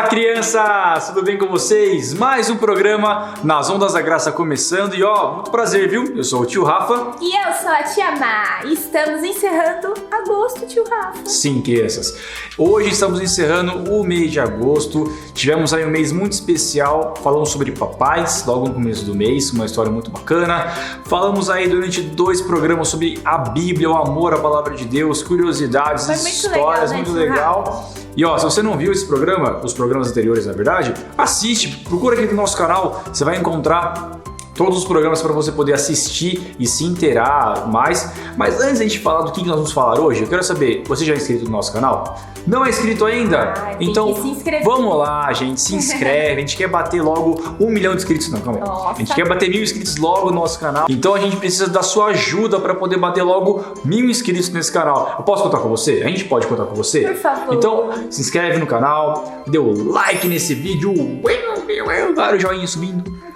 Crianças! Tudo bem com vocês? Mais um programa nas Ondas da Graça começando e muito prazer, viu? Eu sou o tio Rafa. E eu sou a tia Má. Estamos encerrando agosto, tio Rafa. Sim, crianças. Hoje estamos encerrando o mês de agosto. Tivemos aí um mês muito especial. Falamos sobre papais logo no começo do mês, uma história muito bacana. Falamos aí durante 2 programas sobre a Bíblia, o amor à palavra de Deus, curiosidades, histórias, muito legal. E se você não viu esse programa, os programas anteriores, na verdade, assiste, procura aqui no nosso canal, você vai encontrar todos os programas para você poder assistir e se inteirar mais. Mas antes de a gente falar do que nós vamos falar hoje, eu quero saber, você já é inscrito no nosso canal? Não é inscrito ainda? Então vamos lá, gente, se inscreve. A gente quer bater logo 1 milhão de inscritos. Não, calma aí. Nossa. A gente quer bater 1.000 inscritos logo no nosso canal. Então a gente precisa da sua ajuda para poder bater logo 1.000 inscritos nesse canal. Eu posso contar com você? A gente pode contar com você? Por favor. Então se inscreve no canal, dê o like nesse vídeo, vários joinhas subindo.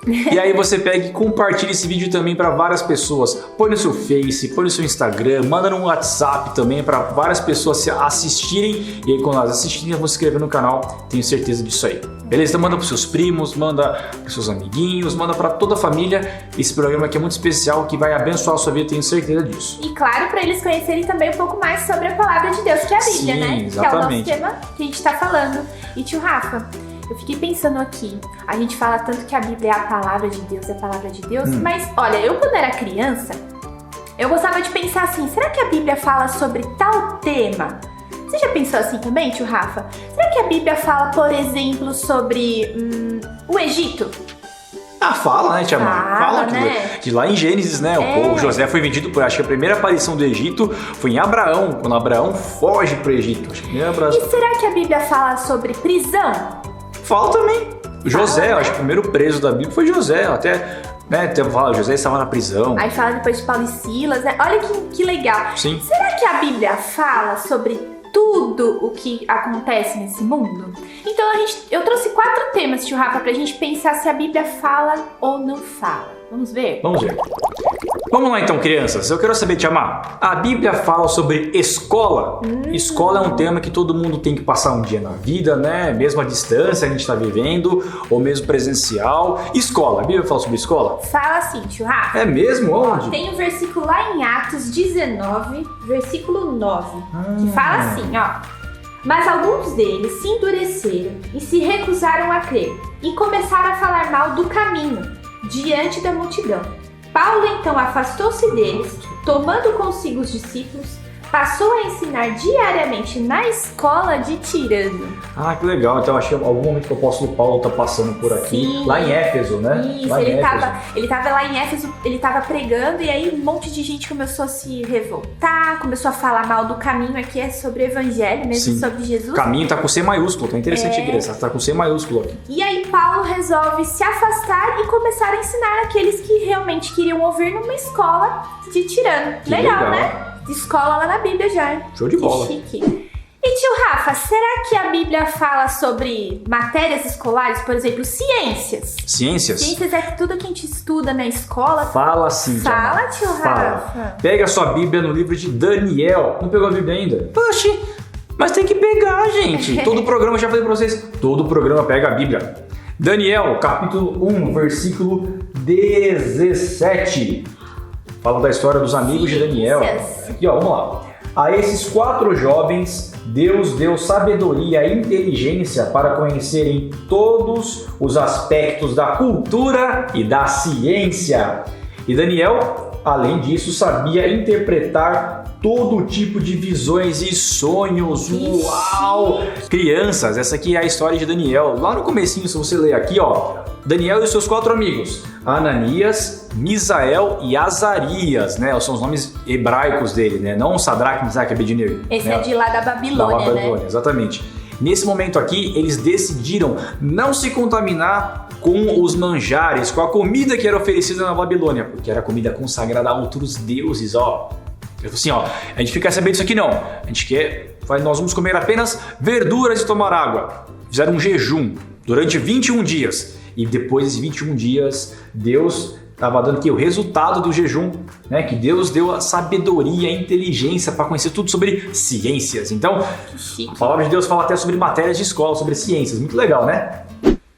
E aí você pega e compartilha esse vídeo também para várias pessoas. Põe no seu Face, põe no seu Instagram, manda no WhatsApp também para várias pessoas assistirem. E aí quando elas assistirem, vão se inscrever no canal. Tenho certeza disso aí. Beleza? Então manda para seus primos, manda para seus amiguinhos, manda para toda a família. Esse programa aqui é muito especial, que vai abençoar a sua vida, tenho certeza disso. E claro, para eles conhecerem também um pouco mais sobre a palavra de Deus, que é a Bíblia, né? Exatamente. Que é o nosso tema que a gente está falando. E tio Rafa, eu fiquei pensando aqui, a gente fala tanto que a Bíblia é a palavra de Deus, mas olha, eu quando era criança, eu gostava de pensar assim, será que a Bíblia fala sobre tal tema? Você já pensou assim também, tio Rafa? Será que a Bíblia fala, por exemplo, sobre o Egito? Fala, né, tia Má? Fala, né? De lá em Gênesis, né? O José foi vendido por, acho que a primeira aparição do Egito foi em Abraão, quando Abraão foge pro Egito. Acho que E será que a Bíblia fala sobre prisão? Fala também. José, acho que o primeiro preso da Bíblia foi José, até fala, José estava na prisão. Aí fala depois de Paulo e Silas, né? Olha que legal. Sim. Será que a Bíblia fala sobre tudo o que acontece nesse mundo? Então eu trouxe 4 temas, tio Rafa, pra gente pensar se a Bíblia fala ou não fala. Vamos ver? Vamos ver. Vamos lá então, crianças. Eu quero saber, tia Má, a Bíblia fala sobre escola. Escola é um tema que todo mundo tem que passar um dia na vida, né? Mesmo à distância a gente está vivendo, ou mesmo presencial. Escola, a Bíblia fala sobre escola? Fala assim, tio Rafa. É mesmo? Onde? Tem um versículo lá em Atos 19, versículo 9, que fala assim, Mas alguns deles se endureceram e se recusaram a crer, e começaram a falar mal do caminho diante da multidão. Paulo então afastou-se deles, tomando consigo os discípulos, passou a ensinar diariamente na escola de Tirano. Que legal. Então acho que em algum momento que o apóstolo Paulo está passando por aqui. Sim. Lá em Éfeso, né? Isso, ele tava lá em Éfeso, ele tava pregando e aí um monte de gente começou a se revoltar, começou a falar mal do caminho. Aqui é sobre o evangelho mesmo, sobre Jesus. O caminho tá com C maiúsculo, tá interessante, igreja. Tá com C maiúsculo aqui. E aí Paulo resolve se afastar e começar a ensinar aqueles que realmente queriam ouvir numa escola de Tirano. Legal, né? Escola lá na Bíblia já. Show de bola. Que chique. E tio Rafa, será que a Bíblia fala sobre matérias escolares, por exemplo, ciências? Ciências? Ciências é tudo que a gente estuda na escola. Fala sim, Fala, tio Rafa. Pega a sua Bíblia no livro de Daniel. Não pegou a Bíblia ainda? Oxi, mas tem que pegar, gente. Todo programa, já falei pra vocês, todo programa pega a Bíblia. Daniel, capítulo 1, versículo 17. Fala da história dos amigos de Daniel. Aqui, vamos lá. A esses 4 jovens, Deus deu sabedoria e inteligência para conhecerem todos os aspectos da cultura e da ciência. E Daniel, além disso, sabia interpretar todo tipo de visões e sonhos. Uau! Crianças, essa aqui é a história de Daniel. Lá no comecinho, se você ler aqui, Daniel e os seus 4 amigos, Ananias, Misael e Azarias, né? São os nomes hebraicos dele, né? Não Sadraque, Mesaque e Abednego. Esse é de lá da Babilônia, né? Exatamente. Nesse momento aqui, eles decidiram não se contaminar com os manjares, com a comida que era oferecida na Babilônia, porque era comida consagrada a outros deuses, Assim, a gente fica sabendo disso aqui não. A gente nós vamos comer apenas verduras e tomar água. Fizeram um jejum durante 21 dias. E depois de 21 dias, Deus Estava dando aqui o resultado do jejum, né? Que Deus deu a sabedoria, a inteligência para conhecer tudo sobre ciências. Então, a palavra de Deus fala até sobre matérias de escola, sobre ciências. Muito legal, né?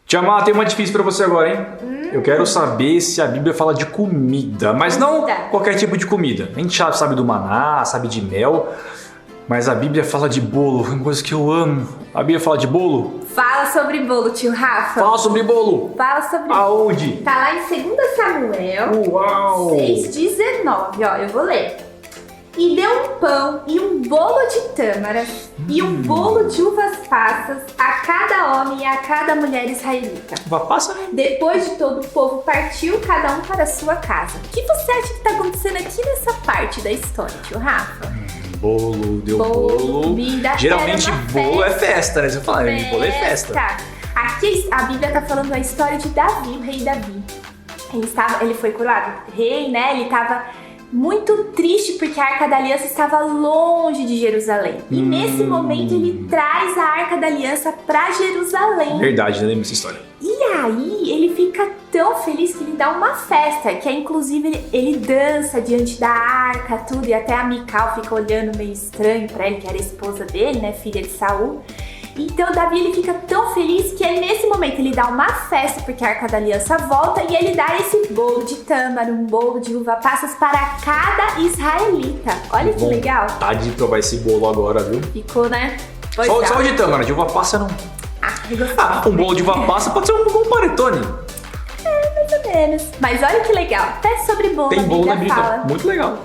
Tia Má, tem uma difícil para você agora, hein? Eu quero saber se a Bíblia fala de comida, mas não qualquer tipo de comida. A gente sabe do maná, sabe de mel, mas a Bíblia fala de bolo, é uma coisa que eu amo. A Bíblia fala de bolo? Fala sobre bolo, tio Rafa. Fala sobre bolo. Fala sobre Aonde? Tá lá em 2 Samuel Uau! 6,19, ó, eu vou ler. E deu um pão e um bolo de tâmaras e um bolo de uvas passas a cada homem e a cada mulher israelita. Uva passa, né? Depois de todo o povo partiu, cada um para a sua casa. O que você acha que tá acontecendo aqui nessa parte da história, tio Rafa? Bolo, deu bolo. Comida. Geralmente bolo é festa, né? Você fala, bolo é festa. Aqui a Bíblia tá falando a história de Davi, o rei Davi. Ele foi coroado rei, né? Ele tava muito triste porque a Arca da Aliança estava longe de Jerusalém. E nesse momento ele traz a Arca da Aliança para Jerusalém. Verdade, eu lembro dessa história. E aí ele fica tão feliz que ele dá uma festa, que é inclusive ele dança diante da arca, tudo, e até a Mical fica olhando meio estranho para ele, que era a esposa dele, né, filha de Saul. Então Davi ele fica tão feliz que aí nesse momento ele dá uma festa porque a Arca da Aliança volta e ele dá esse bolo de tâmara, um bolo de uva passas para cada israelita. Olha que legal. Vontade de provar esse bolo agora, viu? Ficou, né? Só o de tâmara, de uva passa não. Um bolo de uva passa pode ser um panetone. Mais ou menos. Mas olha que legal. Até sobre bolo tem bolo na Bíblia. Fala. Muito legal.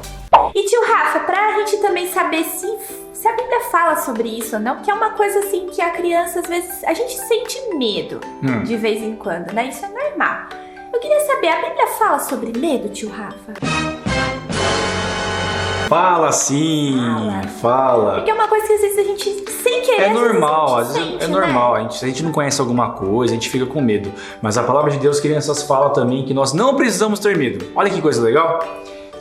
E tio Rafa, pra gente também saber se a Bíblia fala sobre isso ou não, que é uma coisa assim que a criança, às vezes, a gente sente medo de vez em quando, né? Isso é normal. Eu queria saber, a Bíblia fala sobre medo, tio Rafa? Fala sim, fala. Porque é uma coisa que às vezes a gente, sem querer, é normal, às vezes é normal. Né? Se a gente não conhece alguma coisa, a gente fica com medo. Mas a palavra de Deus, crianças, fala também que nós não precisamos ter medo. Olha que coisa legal.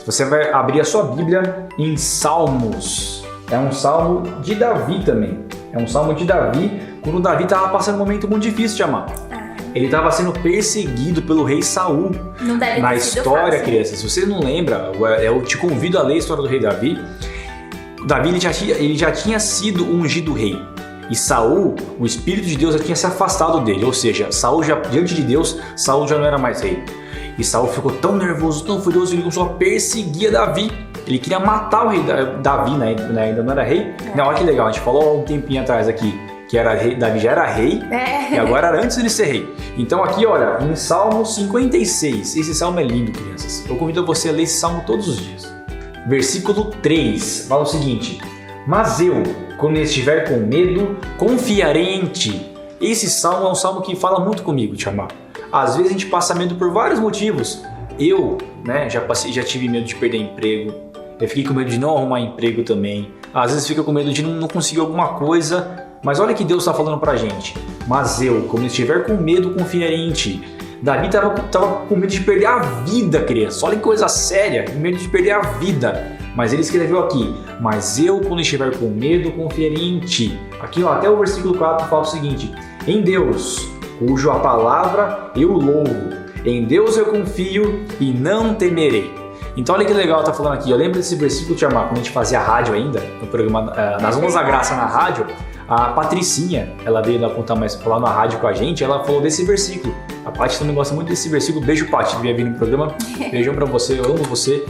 Você vai abrir a sua Bíblia em Salmos. É um salmo de Davi também. É um salmo de Davi, quando Davi estava passando um momento muito difícil de amar. Ele estava sendo perseguido pelo rei Saul. Não deve Na história, crianças, se você não lembra, eu te convido a ler a história do rei Davi. Davi ele já tinha sido ungido rei. E Saul, o Espírito de Deus já tinha se afastado dele. Ou seja, Saul já, diante de Deus, Saul já não era mais rei. E Saul ficou tão nervoso, tão furioso, ele começou a perseguir Davi. Ele queria matar o rei Davi, né? Ainda não era rei. Não, olha que legal, a gente falou há um tempinho atrás aqui que era rei, Davi já era rei e agora era antes de ele ser rei. Então aqui, olha, em Salmo 56, esse salmo é lindo, crianças. Eu convido você a ler esse salmo todos os dias. Versículo 3, fala o seguinte: mas eu, quando estiver com medo, confiarei em ti. Esse salmo é um salmo que fala muito comigo, te amar. Às vezes a gente passa medo por vários motivos. Eu, né, já tive medo de perder emprego. Eu fiquei com medo de não arrumar emprego também. Às vezes fica com medo de não conseguir alguma coisa. Mas olha que Deus está falando pra gente. Mas eu, quando estiver com medo, confiarei em ti. Davi estava com medo de perder a vida, criança. Olha que coisa séria, medo de perder a vida. Mas ele escreveu aqui: mas eu, quando estiver com medo, confiarei em ti. Aqui, ó, até o versículo 4 fala o seguinte: em Deus, cujo a palavra eu louvo. Em Deus eu confio e não temerei. Então olha que legal tá falando aqui. Eu lembro desse versículo, Tia Má, quando a gente fazia rádio ainda, no programa Nas Ondas da Graça na rádio. A Patricinha, ela veio contar mais falar na rádio com a gente, ela falou desse versículo. A Paty também gosta muito desse versículo. Beijo, Paty, que veio vir no programa. Beijão pra você, eu amo você.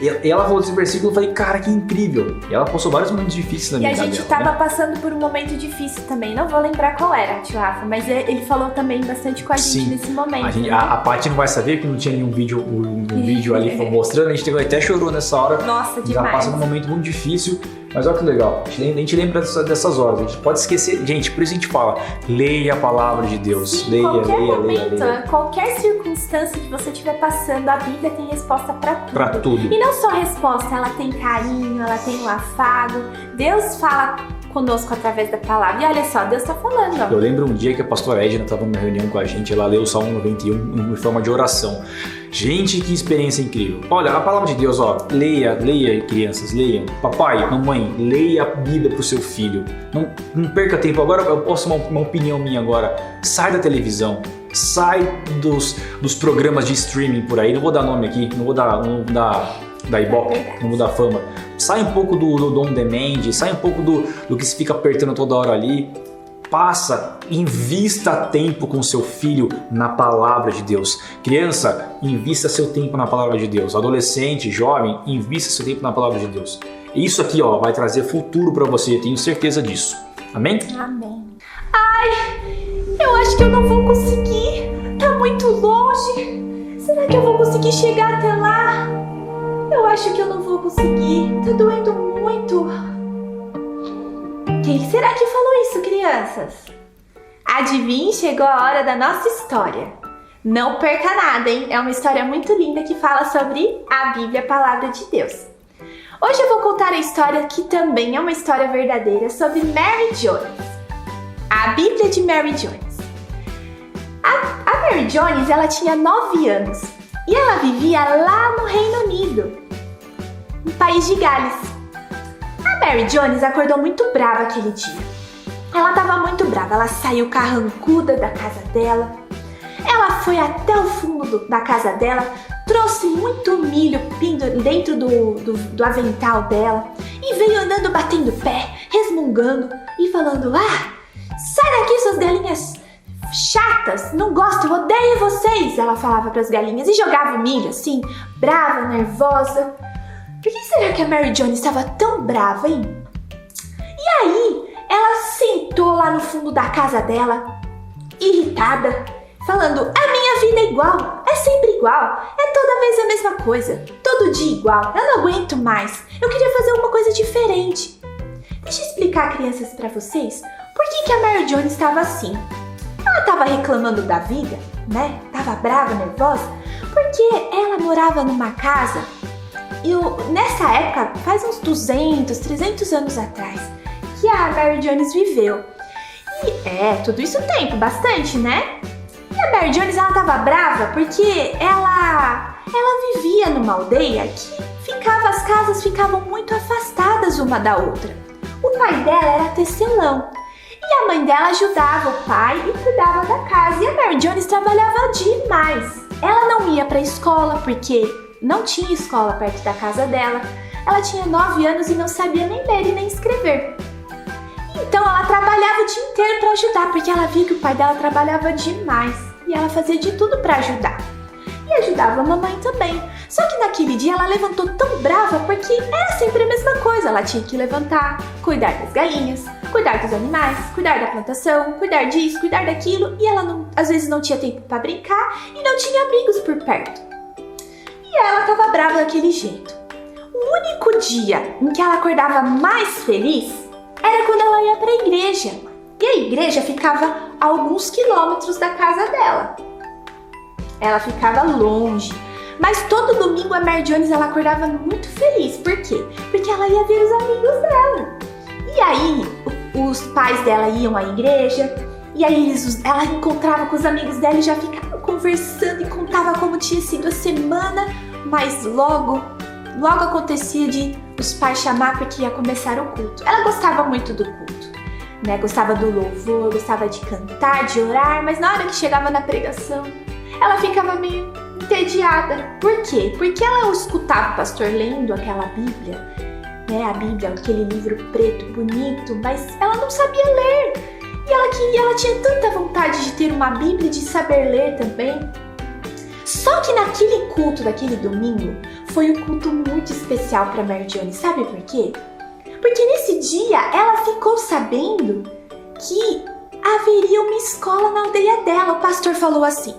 E ela falou desse versículo, eu falei, cara, que incrível. E ela passou vários momentos difíceis na minha vida. E a gente tava passando por um momento difícil também. Não vou lembrar qual era, tio Rafa, mas ele falou também bastante com a gente nesse momento. A Paty não vai saber que não tinha nenhum vídeo, vídeo ali mostrando. A gente até chorou nessa hora. Nossa, demais. Já passa um momento muito difícil. Mas olha que legal, a gente lembra dessas horas, a gente pode esquecer, gente, por isso a gente fala, leia a palavra de Deus, sim, leia, qualquer leia, momento, leia. Qualquer circunstância que você estiver passando, a Bíblia tem resposta pra tudo. Pra tudo. E não só resposta, ela tem carinho, ela tem um afago, Deus fala conosco através da palavra. E olha só, Deus tá falando. Ó. Eu lembro um dia que a pastora Edna estava numa reunião com a gente, ela leu o Salmo 91 em forma de oração. Gente, que experiência incrível. Olha, a palavra de Deus, ó, leia, crianças, leiam. Papai, mamãe, leia a Bíblia pro seu filho. Não perca tempo. Agora eu posso uma opinião minha agora. Sai da televisão. sai dos programas de streaming por aí, não vou dar nome aqui, não vou dar Ibope, não vou dar fama. Sai um pouco do on demand, sai um pouco do que se fica apertando toda hora ali. Invista tempo com seu filho na palavra de Deus. Criança, invista seu tempo na palavra de Deus. Adolescente, jovem, invista seu tempo na palavra de Deus. Isso aqui, vai trazer futuro para você, tenho certeza disso. Amém? Amém. Ai, eu acho que eu não vou conseguir. Tá muito longe. Será que eu vou conseguir chegar até lá? Eu acho que eu não vou conseguir. Tá doendo muito. Quem será que falou isso, crianças? Adivinhe, chegou a hora da nossa história. Não perca nada, hein? É uma história muito linda que fala sobre a Bíblia, a Palavra de Deus. Hoje eu vou contar a história que também é uma história verdadeira sobre Mary Jones. A Bíblia de Mary Jones. A Mary Jones, ela tinha 9 anos e ela vivia lá no Reino Unido, no país de Gales. A Mary Jones acordou muito brava aquele dia. Ela estava muito brava, ela saiu carrancuda da casa dela. Ela foi até o fundo da casa dela, trouxe muito milho dentro do avental dela e veio andando batendo pé, resmungando e falando: sai daqui, suas galinhas chatas, não gosto, eu odeio vocês! Ela falava para as galinhas e jogava o milho assim, brava, nervosa. Por que será que a Mary Jones estava tão brava, hein? E aí, ela sentou lá no fundo da casa dela, irritada, falando: a minha vida é igual, é sempre igual, é toda vez a mesma coisa, todo dia igual, eu não aguento mais, eu queria fazer uma coisa diferente. Deixa eu explicar, crianças, pra vocês, por que a Mary Jones estava assim. Ela estava reclamando da vida, né? Tava brava, nervosa, porque ela morava numa casa, nessa época, faz uns 200, 300 anos atrás, que a Mary Jones viveu. E tudo isso tempo, bastante, né? E a Mary Jones, ela tava brava porque ela vivia numa aldeia que as casas ficavam muito afastadas uma da outra. O pai dela era tecelão e a mãe dela ajudava o pai e cuidava da casa. E a Mary Jones trabalhava demais. Ela não ia pra escola porque não tinha escola perto da casa dela. Ela tinha 9 anos e não sabia nem ler e nem escrever. Então ela trabalhava o dia inteiro para ajudar, porque ela via que o pai dela trabalhava demais e ela fazia de tudo para ajudar. E ajudava a mamãe também. Só que naquele dia ela levantou tão brava porque era sempre a mesma coisa. Ela tinha que levantar, cuidar das galinhas, cuidar dos animais, cuidar da plantação, cuidar disso, cuidar daquilo. E ela às vezes não tinha tempo para brincar e não tinha amigos por perto. E ela estava brava daquele jeito. O único dia em que ela acordava mais feliz era quando ela ia para a igreja. E a igreja ficava a alguns quilômetros da casa dela. Ela ficava longe. Mas todo domingo a Mary Jones, ela acordava muito feliz. Por quê? Porque ela ia ver os amigos dela. E aí os pais dela iam à igreja. E aí ela encontrava com os amigos dela e já ficava conversando e contava como tinha sido a semana. Mas logo acontecia de os pais chamar porque ia começar o culto. Ela gostava muito do culto, né? Gostava do louvor, gostava de cantar, de orar, mas na hora que chegava na pregação, ela ficava meio entediada. Por quê? Porque ela escutava o pastor lendo aquela Bíblia, né? A Bíblia, aquele livro preto, bonito, mas ela não sabia ler. E ela tinha tanta vontade de ter uma Bíblia e de saber ler também. Só que naquele culto daquele domingo foi um culto muito especial para Mary Jones. Sabe por quê? Porque nesse dia ela ficou sabendo que haveria uma escola na aldeia dela. O pastor falou assim: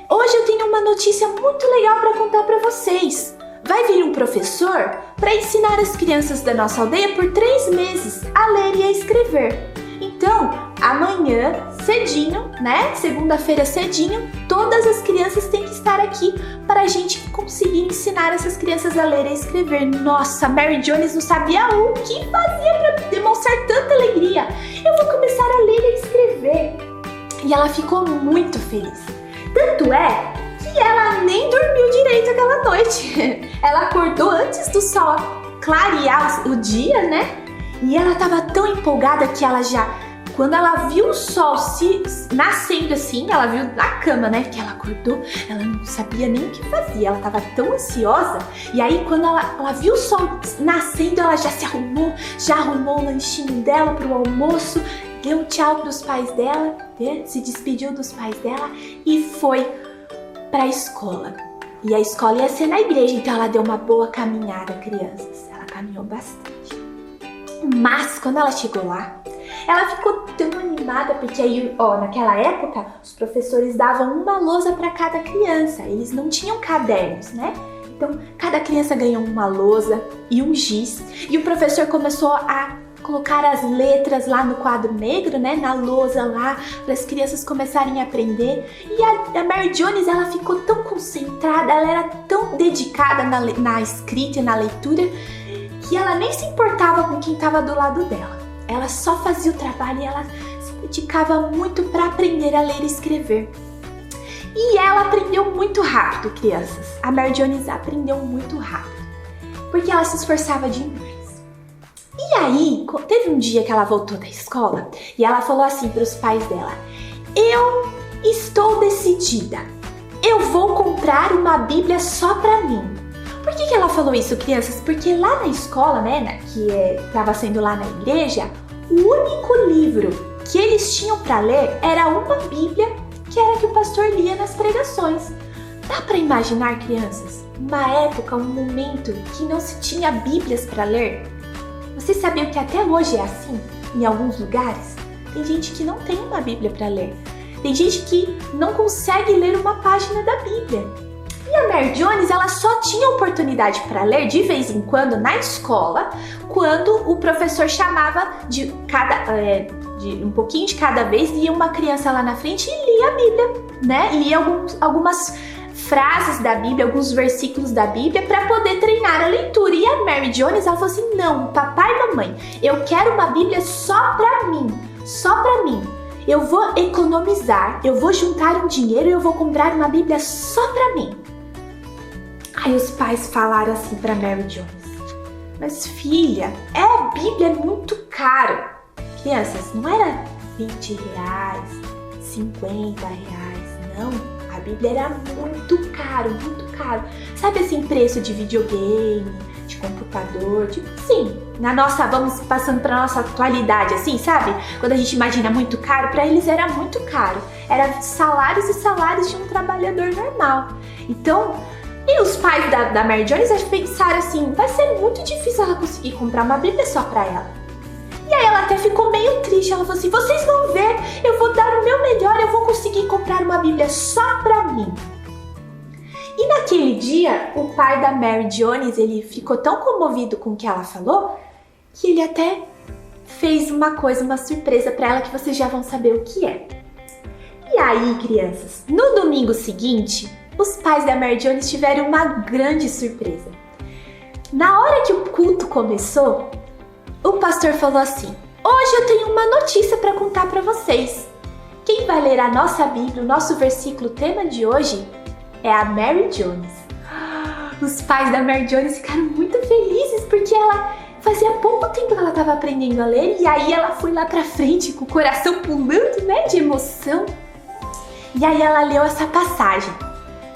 hoje eu tenho uma notícia muito legal para contar para vocês. Vai vir um professor para ensinar as crianças da nossa aldeia por 3 meses a ler e a escrever. Então, amanhã, cedinho, né? Segunda-feira cedinho, todas as crianças têm que estar aqui para a gente conseguir ensinar essas crianças a ler e a escrever. Nossa, Mary Jones não sabia o que fazia para demonstrar tanta alegria. Eu vou começar a ler e a escrever. E ela ficou muito feliz. Tanto é que ela nem dormiu direito aquela noite. Ela acordou antes do sol clarear o dia, né? E ela estava tão empolgada que ela já Quando ela viu o sol se nascendo assim, ela viu na cama, né? Que ela acordou, ela não sabia nem o que fazia, ela tava tão ansiosa. E aí, quando ela viu o sol nascendo, ela já se arrumou, já arrumou o lanchinho dela pro almoço, deu tchau pros pais dela, né? Se despediu dos pais dela e foi pra escola. E a escola ia ser na igreja, então ela deu uma boa caminhada, crianças. Ela caminhou bastante. Mas, quando ela chegou lá, ela ficou tão animada, porque aí, naquela época, os professores davam uma lousa para cada criança. Eles não tinham cadernos, né? Então, cada criança ganhou uma lousa e um giz. E o professor começou a colocar as letras lá no quadro negro, né? Na lousa lá, para as crianças começarem a aprender. E a Mary Jones, ela ficou tão concentrada, ela era tão dedicada na escrita e na leitura, que ela nem se importava com quem estava do lado dela. Ela só fazia o trabalho e ela se dedicava muito para aprender a ler e escrever. E ela aprendeu muito rápido, crianças. A Mary Jones aprendeu muito rápido, porque ela se esforçava demais. E aí, teve um dia que ela voltou da escola e ela falou assim para os pais dela: eu estou decidida, eu vou comprar uma Bíblia só para mim. Por que ela falou isso, crianças? Porque lá na escola, né, que estava sendo lá na igreja, o único livro que eles tinham para ler era uma Bíblia, que era que o pastor lia nas pregações. Dá para imaginar, crianças, uma época, um momento que não se tinha Bíblias para ler? Vocês sabiam que até hoje é assim? Em alguns lugares, tem gente que não tem uma Bíblia para ler. Tem gente que não consegue ler uma página da Bíblia. E a Mary Jones, ela só tinha oportunidade para ler de vez em quando na escola, quando o professor chamava de um pouquinho de cada vez, ia uma criança lá na frente e lia a Bíblia, né? Lia algumas frases da Bíblia, alguns versículos da Bíblia para poder treinar a leitura. E a Mary Jones, ela falou assim: não, papai e mamãe, eu quero uma Bíblia só para mim, só para mim. Eu vou economizar, eu vou juntar um dinheiro e eu vou comprar uma Bíblia só para mim. Aí os pais falaram assim para Mary Jones: mas filha, a Bíblia é muito caro. Crianças, não era 20 reais, 50 reais, não. A Bíblia era muito caro, muito caro. Sabe assim, preço de videogame, de computador, tipo assim, vamos passando pra nossa atualidade, assim, sabe? Quando a gente imagina muito caro, pra eles era muito caro. Era salários e salários de um trabalhador normal. Então, e os pais da Mary Jones pensaram assim: vai ser muito difícil ela conseguir comprar uma Bíblia só pra ela. E aí ela até ficou meio triste, ela falou assim: vocês vão ver, eu vou dar o meu melhor, eu vou conseguir comprar uma Bíblia só pra mim. E naquele dia, o pai da Mary Jones, ele ficou tão comovido com o que ela falou, que ele até fez uma surpresa pra ela, que vocês já vão saber o que é. E aí, crianças, no domingo seguinte, os pais da Mary Jones tiveram uma grande surpresa. Na hora que o culto começou, o pastor falou assim: hoje eu tenho uma notícia para contar para vocês. Quem vai ler a nossa Bíblia, o nosso versículo tema de hoje, é a Mary Jones. Os pais da Mary Jones ficaram muito felizes, porque ela fazia pouco tempo que ela estava aprendendo a ler, e aí ela foi lá para frente com o coração pulando, né, de emoção. E aí ela leu essa passagem.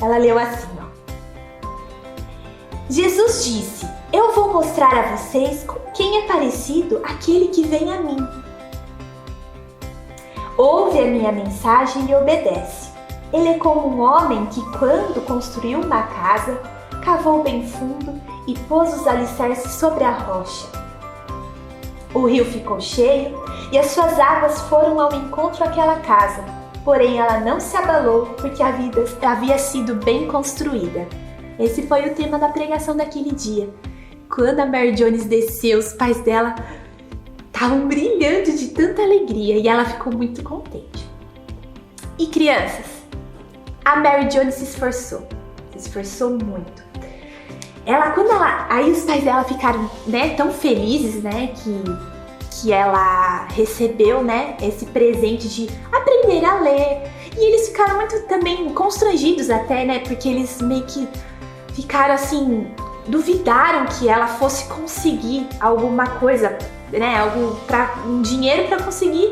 Ela leu assim, ó: Jesus disse: eu vou mostrar a vocês com quem é parecido aquele que vem a mim. Ouve a minha mensagem e obedece. Ele é como um homem que, quando construiu uma casa, cavou bem fundo e pôs os alicerces sobre a rocha. O rio ficou cheio e as suas águas foram ao encontro àquela casa, porém ela não se abalou porque havia sido bem construída. Esse foi o tema da pregação daquele dia. Quando a Mary Jones desceu, os pais dela estavam brilhando de tanta alegria e ela ficou muito contente. E crianças, a Mary Jones se esforçou muito. Aí os pais dela ficaram, né, tão felizes, né, que ela recebeu, né, esse presente de aprender a ler. E eles ficaram muito também constrangidos até, né, porque eles meio que ficaram assim, duvidaram que ela fosse conseguir alguma coisa, né, um dinheiro para conseguir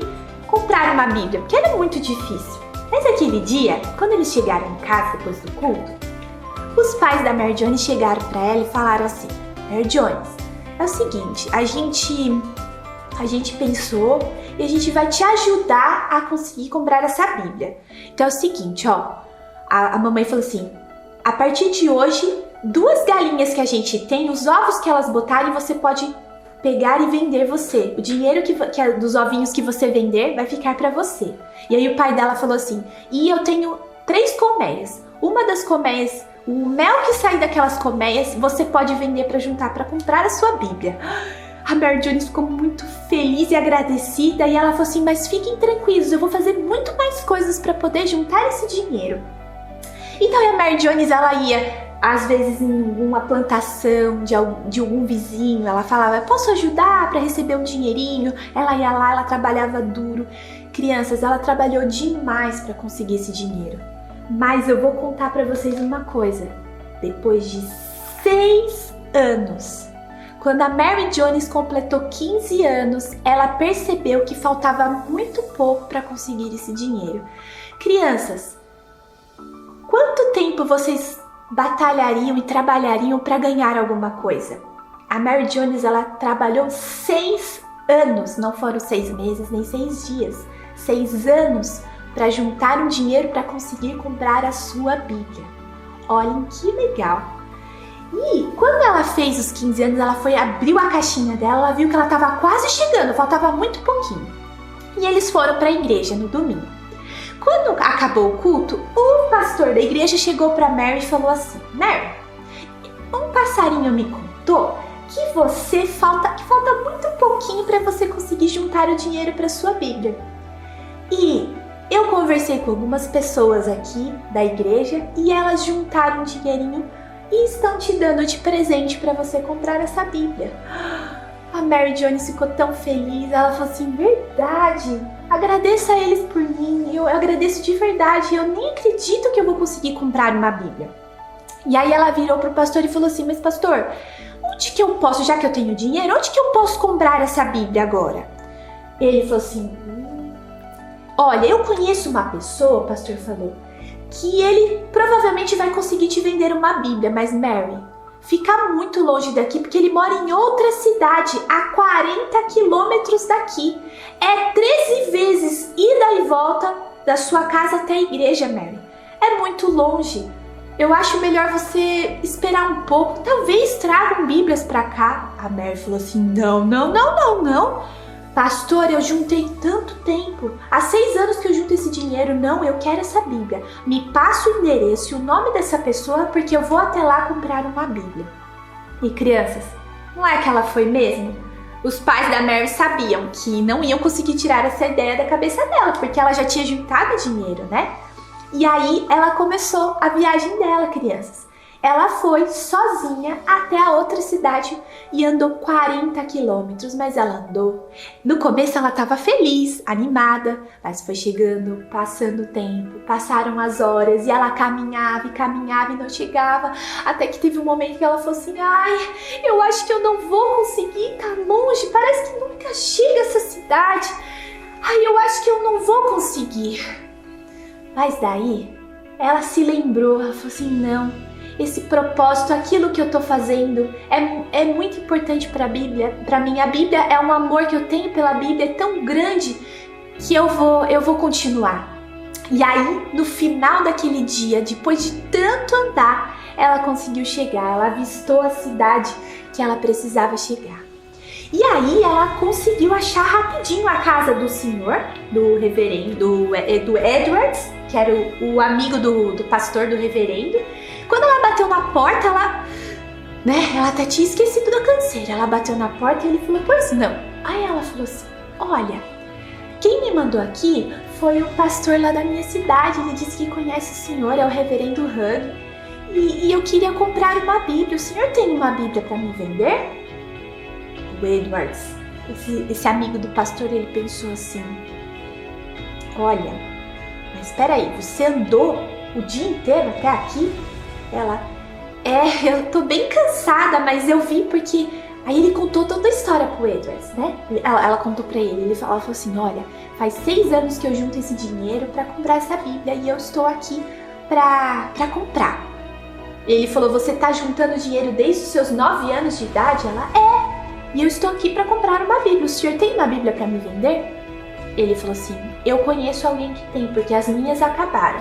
comprar uma Bíblia, porque era muito difícil. Mas aquele dia, quando eles chegaram em casa depois do culto, os pais da Mary Jones chegaram para ela e falaram assim: Mary Jones, é o seguinte, a gente pensou e a gente vai te ajudar a conseguir comprar essa Bíblia. Então é o seguinte, ó, a mamãe falou assim: a partir de hoje, 2 galinhas que a gente tem, os ovos que elas botarem, você pode pegar e vender você. O dinheiro dos ovinhos que você vender vai ficar para você. E aí o pai dela falou assim: e eu tenho 3 colmeias. Uma das colmeias, o mel que sai daquelas colmeias, você pode vender para juntar para comprar a sua Bíblia. A Mary Jones ficou muito feliz e agradecida e ela falou assim: mas fiquem tranquilos, eu vou fazer muito mais coisas para poder juntar esse dinheiro. Então a Mary Jones, ela ia às vezes em uma plantação de algum vizinho, ela falava: posso ajudar para receber um dinheirinho? Ela ia lá, ela trabalhava duro. Crianças, ela trabalhou demais para conseguir esse dinheiro. Mas eu vou contar para vocês uma coisa. Depois de 6 anos, quando a Mary Jones completou 15 anos, ela percebeu que faltava muito pouco para conseguir esse dinheiro. Crianças, quanto tempo vocês batalhariam e trabalhariam para ganhar alguma coisa? A Mary Jones, ela trabalhou 6 anos, não foram 6 meses nem 6 dias, 6 anos para juntar um dinheiro para conseguir comprar a sua Bíblia. Olhem que legal! E quando ela fez os 15 anos, ela abriu a caixinha dela, ela viu que ela estava quase chegando, faltava muito pouquinho. E eles foram para a igreja no domingo. Quando acabou o culto, o pastor da igreja chegou para Mary e falou assim: Mary, um passarinho me contou que falta muito pouquinho para você conseguir juntar o dinheiro para sua Bíblia. E eu conversei com algumas pessoas aqui da igreja e elas juntaram um dinheirinho e estão te dando de presente para você comprar essa Bíblia. A Mary Jones ficou tão feliz, ela falou assim: verdade, agradeça a eles por mim, eu agradeço de verdade, eu nem acredito que eu vou conseguir comprar uma Bíblia. E aí ela virou pro pastor e falou assim: mas pastor, onde que eu posso, já que eu tenho dinheiro, onde que eu posso comprar essa Bíblia agora? Ele falou assim: olha, eu conheço uma pessoa, o pastor falou, que ele provavelmente vai conseguir te vender uma Bíblia, mas Mary, fica muito longe daqui porque ele mora em outra cidade, a 40 quilômetros daqui. É 13 vezes ida e volta da sua casa até a igreja, Mary. É muito longe. Eu acho melhor você esperar um pouco, talvez tragam Bíblias pra cá. A Mary falou assim: não. Pastor, eu juntei tanto tempo. Há 6 anos que eu junto esse dinheiro. Não, eu quero essa Bíblia. Me passa o endereço e o nome dessa pessoa, porque eu vou até lá comprar uma Bíblia. E crianças, não é que ela foi mesmo? Os pais da Mary sabiam que não iam conseguir tirar essa ideia da cabeça dela, porque ela já tinha juntado dinheiro, né? E aí ela começou a viagem dela, crianças. Ela foi sozinha até a outra cidade e andou 40 quilômetros, mas ela andou. No começo ela estava feliz, animada, mas foi chegando, passando o tempo, passaram as horas e ela caminhava e não chegava, até que teve um momento que ela falou assim: ai, eu acho que eu não vou conseguir, tá longe, parece que nunca chega essa cidade. Ai, eu acho que eu não vou conseguir. Mas daí ela se lembrou, ela falou assim: não, esse propósito, aquilo que eu tô fazendo é muito importante para a Bíblia. Para mim, a Bíblia é um amor que eu tenho pela Bíblia, é tão grande que eu vou continuar. E aí, no final daquele dia, depois de tanto andar, ela conseguiu chegar, ela avistou a cidade que ela precisava chegar. E aí ela conseguiu achar rapidinho a casa do senhor, do reverendo, do Edwards, que era o amigo do pastor, do reverendo. Quando ela bateu na porta, ela até tinha esquecido da canseira. Ela bateu na porta e ele falou: pois não. Aí ela falou assim: olha, quem me mandou aqui foi o pastor lá da minha cidade. Ele disse que conhece o senhor, é o reverendo Hug. E eu queria comprar uma Bíblia. O senhor tem uma Bíblia para me vender? O Edwards, esse amigo do pastor, ele pensou assim: olha, mas espera aí, você andou o dia inteiro até aqui? Ela: eu tô bem cansada, mas eu vim porque Aí ele contou toda a história pro Edwards, né? Ela contou pra ele, ela falou assim, olha, faz 6 anos que eu junto esse dinheiro pra comprar essa Bíblia e eu estou aqui pra comprar. Ele falou, você tá juntando dinheiro desde os seus 9 anos de idade? Ela, e eu estou aqui pra comprar uma Bíblia, o senhor tem uma Bíblia pra me vender? Ele falou assim, eu conheço alguém que tem, porque as minhas acabaram.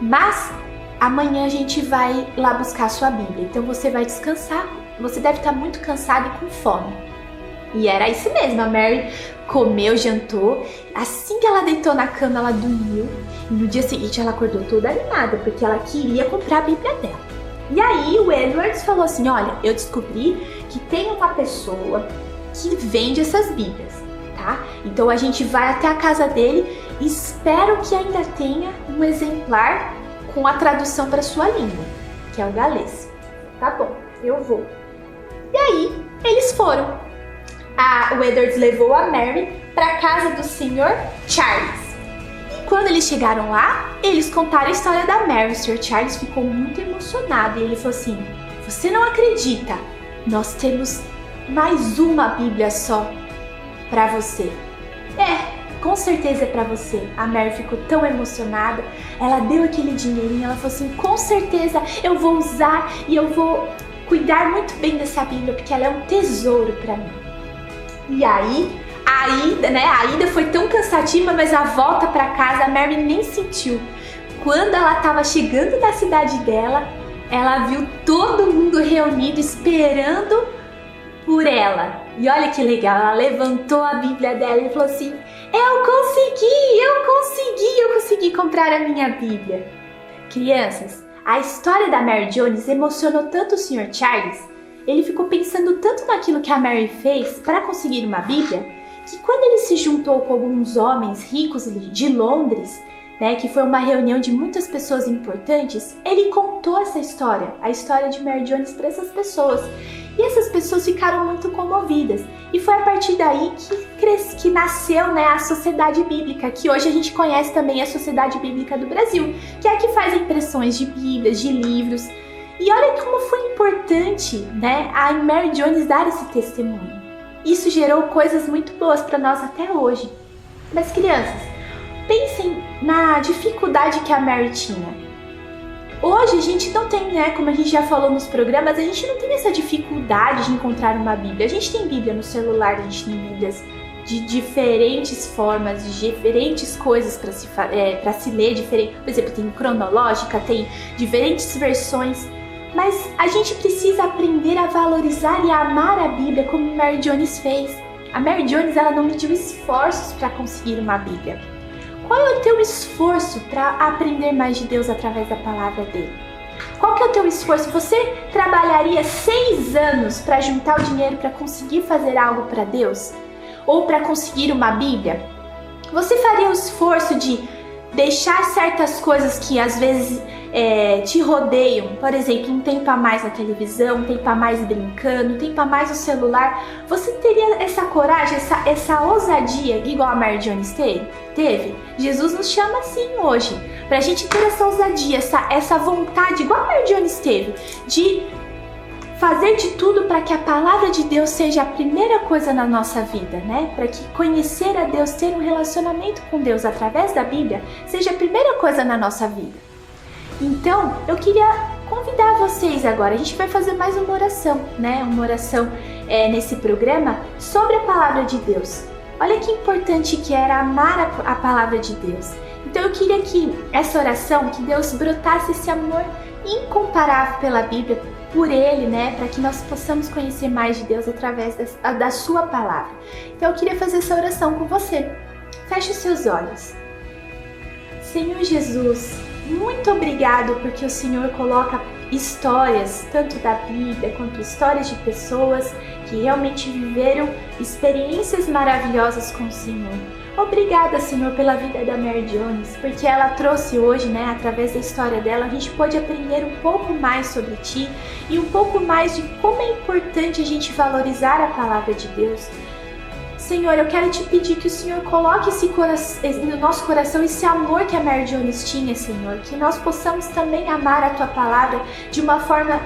Mas amanhã a gente vai lá buscar a sua Bíblia, então você vai descansar. Você deve estar muito cansada e com fome. E era isso mesmo, a Mary comeu, jantou. Assim que ela deitou na cama, ela dormiu. E no dia seguinte ela acordou toda animada, porque ela queria comprar a Bíblia dela. E aí o Edwards falou assim, olha, eu descobri que tem uma pessoa que vende essas Bíblias, tá? Então a gente vai até a casa dele e espero que ainda tenha um exemplar com a tradução para sua língua, que é o galês. Tá bom, eu vou. E aí, eles foram. O Edwards levou a Mary para casa do Sr. Charles. E quando eles chegaram lá, eles contaram a história da Mary. O Sr. Charles ficou muito emocionado e ele falou assim, você não acredita, nós temos mais uma Bíblia só para você. Com certeza é para você. A Mary ficou tão emocionada, ela deu aquele dinheirinho, ela falou assim, com certeza eu vou usar e eu vou cuidar muito bem dessa Bíblia, porque ela é um tesouro para mim. E aí, a ida foi tão cansativa, mas a volta para casa a Mary nem sentiu. Quando ela estava chegando na cidade dela, ela viu todo mundo reunido esperando por ela. E olha que legal, ela levantou a Bíblia dela e falou assim, eu consegui comprar a minha Bíblia. Crianças, a história da Mary Jones emocionou tanto o Sr. Charles, ele ficou pensando tanto naquilo que a Mary fez para conseguir uma Bíblia, que quando ele se juntou com alguns homens ricos de Londres, né, que foi uma reunião de muitas pessoas importantes, ele contou essa história, a história de Mary Jones para essas pessoas. E essas pessoas ficaram muito comovidas. E foi a partir daí que nasceu, né, a Sociedade Bíblica, que hoje a gente conhece também a Sociedade Bíblica do Brasil, que é a que faz impressões de Bíblias, de livros. E olha como foi importante, né, a Mary Jones dar esse testemunho. Isso gerou coisas muito boas para nós até hoje. Mas crianças, pensem na dificuldade que a Mary tinha. Hoje a gente não tem, né, como a gente já falou nos programas, a gente não tem essa dificuldade de encontrar uma Bíblia. A gente tem Bíblia no celular, a gente tem Bíblias de diferentes formas, de diferentes coisas para se ler, por exemplo, tem cronológica, tem diferentes versões, mas a gente precisa aprender a valorizar e a amar a Bíblia como Mary Jones fez. A Mary Jones, ela não mediu esforços para conseguir uma Bíblia. Qual é o teu esforço para aprender mais de Deus através da palavra dele? Qual que é o teu esforço? Você trabalharia 6 anos para juntar o dinheiro para conseguir fazer algo para Deus? Ou para conseguir uma Bíblia? Você faria o esforço de deixar certas coisas que às vezes te rodeiam, por exemplo, um tempo a mais na televisão, um tempo a mais brincando, um tempo a mais no celular? Você teria essa coragem, essa ousadia igual a Mary Jones teve? Jesus nos chama assim hoje, pra gente ter essa ousadia, essa vontade, igual a Mary Jones teve, de fazer de tudo para que a palavra de Deus seja a primeira coisa na nossa vida, né? Para que conhecer a Deus, ter um relacionamento com Deus através da Bíblia, seja a primeira coisa na nossa vida. Então, eu queria convidar vocês agora, a gente vai fazer mais uma oração, né? Uma oração nesse programa sobre a palavra de Deus. Olha que importante que era amar a palavra de Deus. Então eu queria que essa oração, que Deus brotasse esse amor incomparável pela Bíblia, por Ele, né? Para que nós possamos conhecer mais de Deus através da sua palavra. Então eu queria fazer essa oração com você. Feche os seus olhos. Senhor Jesus, muito obrigado porque o Senhor coloca histórias, tanto da Bíblia quanto histórias de pessoas que realmente viveram experiências maravilhosas com o Senhor. Obrigada, Senhor, pela vida da Mary Jones, porque ela trouxe hoje, né, através da história dela, a gente pode aprender um pouco mais sobre Ti e um pouco mais de como é importante a gente valorizar a palavra de Deus. Senhor, eu quero te pedir que o Senhor coloque no nosso coração esse amor que a Mary Jones tinha, Senhor, que nós possamos também amar a Tua palavra de uma forma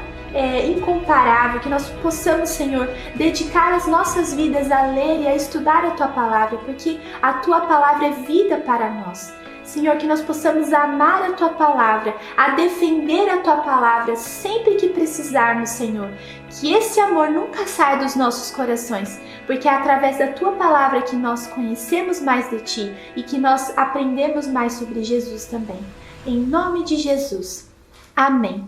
incomparável, que nós possamos, Senhor, dedicar as nossas vidas a ler e a estudar a Tua Palavra, porque a Tua Palavra é vida para nós. Senhor, que nós possamos amar a Tua Palavra, a defender a Tua Palavra sempre que precisarmos, Senhor. Que esse amor nunca saia dos nossos corações, porque é através da Tua Palavra que nós conhecemos mais de Ti e que nós aprendemos mais sobre Jesus também. Em nome de Jesus. Amém.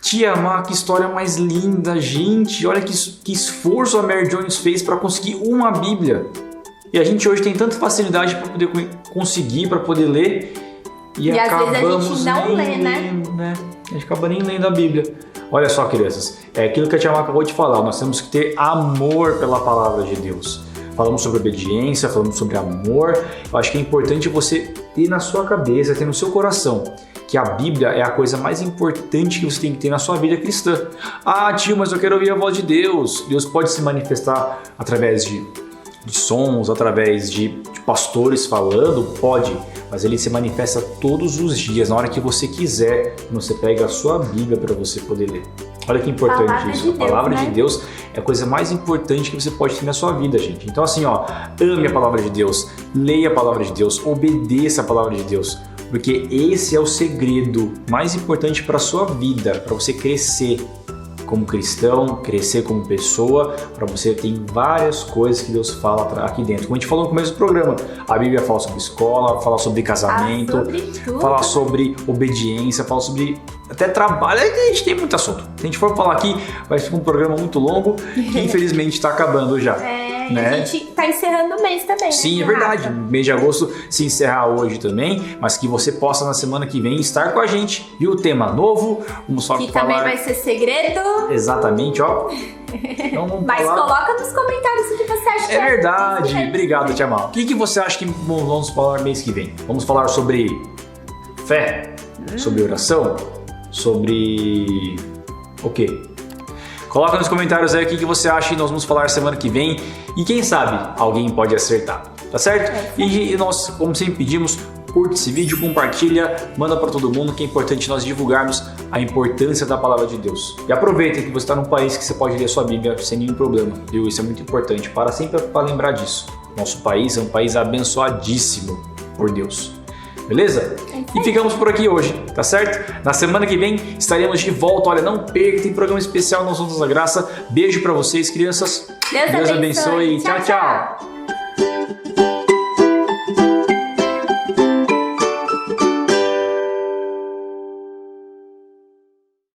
Tia Má, que história mais linda, gente. Olha que esforço a Mary Jones fez para conseguir uma Bíblia. E a gente hoje tem tanta facilidade para poder conseguir, para poder ler. E às vezes a gente não lê, né? A gente acaba nem lendo a Bíblia. Olha só, crianças, é aquilo que a Tia Má acabou de falar. Nós temos que ter amor pela palavra de Deus. Falamos sobre obediência, falamos sobre amor. Eu acho que é importante você ter na sua cabeça, ter no seu coração, que a Bíblia é a coisa mais importante que você tem que ter na sua vida cristã. Ah, tio, mas eu quero ouvir a voz de Deus. Deus pode se manifestar através de sons, através de pastores falando, pode, mas ele se manifesta todos os dias, na hora que você quiser, quando você pega a sua Bíblia para você poder ler. Olha que importante isso. A palavra de Deus é a coisa mais importante que você pode ter na sua vida, gente. Então assim, ame a palavra de Deus, leia a palavra de Deus, obedeça a palavra de Deus, porque esse é o segredo mais importante para a sua vida, para você crescer como cristão, crescer como pessoa, para você ter várias coisas que Deus fala aqui dentro. Como a gente falou no começo do programa, a Bíblia fala sobre escola, fala sobre casamento, fala sobre obediência, fala sobre até trabalho. A gente tem muito assunto. Se a gente for falar aqui, vai ficar um programa muito longo que infelizmente está acabando já. A gente tá encerrando o mês também, né? Sim, é verdade. O mês de agosto se encerra hoje também, mas que você possa na semana que vem estar com a gente. E o tema novo, vamos só que falar... também vai ser segredo. Exatamente, Então, mas coloca nos comentários o que você acha que é verdade. Obrigado, Tia Má. O que você acha que vamos falar mês que vem? Vamos falar sobre fé? Sobre oração? Sobre o quê? Coloca nos comentários aí o que você acha e nós vamos falar semana que vem. E quem sabe alguém pode acertar, tá certo? E nós, como sempre pedimos, curte esse vídeo, compartilha, manda para todo mundo, que é importante nós divulgarmos a importância da palavra de Deus. E aproveita que você está num país que você pode ler sua Bíblia sem nenhum problema, viu? Isso é muito importante, para sempre lembrar disso. Nosso país é um país abençoadíssimo por Deus. Beleza? E ficamos por aqui hoje, tá certo? Na semana que vem estaremos de volta. Olha, não perca, tem programa especial Nós Somos da Graça. Beijo pra vocês, crianças. Deus abençoe. Tchau, tchau.